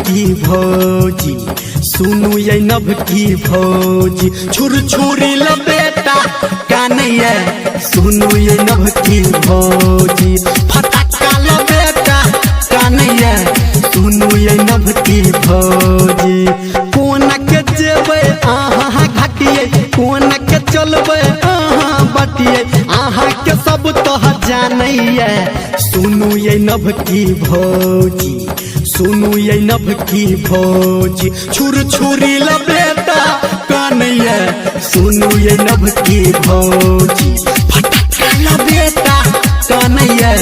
की भौजी, सुनू ये नभ की भौजी, छुर छुरी लपेटा कानैया, सुनू ये नभ की भौजी, फटाका लपेटा कानैया, सुनू ये नभ की भौजी। कोन के जेबे आहा घाटिए, कोन के चलबे आहा बटिए, आहा के सब तो जानैया, सुनू ये नभ की भौजी, सुनू ये नभ की भौजी, छुर छुरी लपेटा कानैया, सुनू ये नभ की भौजी, फटाका लपेटा कानैया,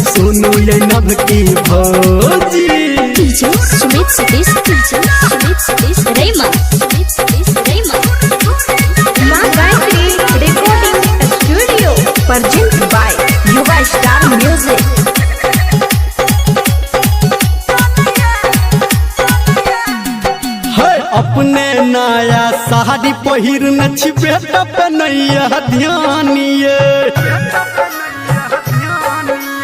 सुनू ये नभ की भौजी। DJ Sumit Satish, DJ Sumit Satish Rema, Sumit Satish Rema. Maa Gayatri recording studio present by Yuva star music. अपने नया साड़ी पहिर न छिपे नैया ध्यानिए,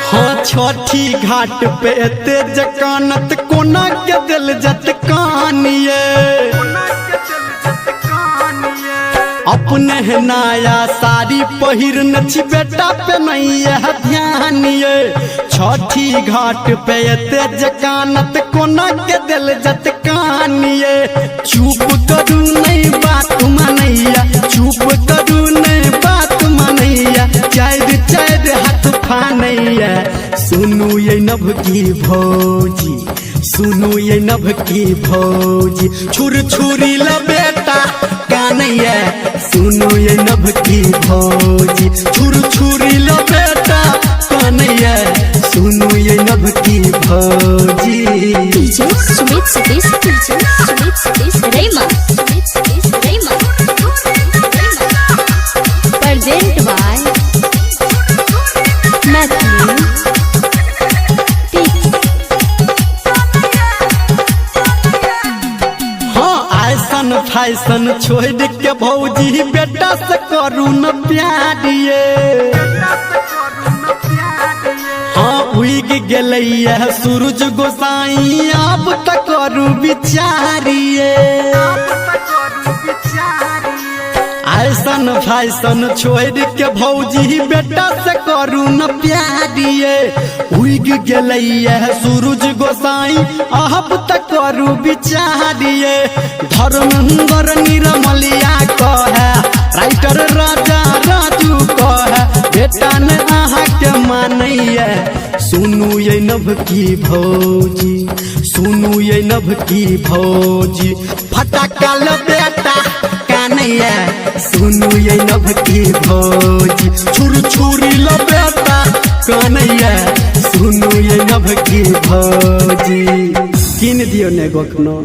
हाँ छठी घाट पे तेज कानत कोना के दिल जत कानिए, अपने नया साड़ी पहिर न बेटा पे नैया ध्यानिए, छठी घाट पे तेज कानत कोना के दिल जत कानिए, चुप करू नहीं बात मनैया, चुप करू नहीं बात मनैया, चार चार हाथ फानैया, सुनू ये नभ की भौजी, सुनू ये नभ की भौजी, छुर छुरी लपेटा कानैया, सुनू ये नभ की भौजी, छुर छुरी लपेटा कानैया, सुनू ये नभ की भौजी। DJ Sumit Satish, DJ Sumit Satish Rema, Sumit Satish Rema. Present by Maithili. Fashion छोड़ के भौजी बेटा से करू न प्यारिए, हाँ उग गेलैया सूरज गोसाई अब तक करू विचारिए, ऐसन फैशन छोड़ के भौजी बेटा से करू न प्यारिए, उग गेलैया सूरज गोसाई अब तक करू विचारिए, धर्मेंद्र निर्मलिया कहे, राइटर राजा राजू कहे, बेटा ने आहा के मानैया, सुनू ये नभ की भौजी, सुनू ये नभ की भौजी, फटाका लपेटा कानैया, सुनू ये नभ की भौजी, छुर छुरी लपेटा कानैया, सुनू ये नभ की भौजी। किन दियो ने गोखनो।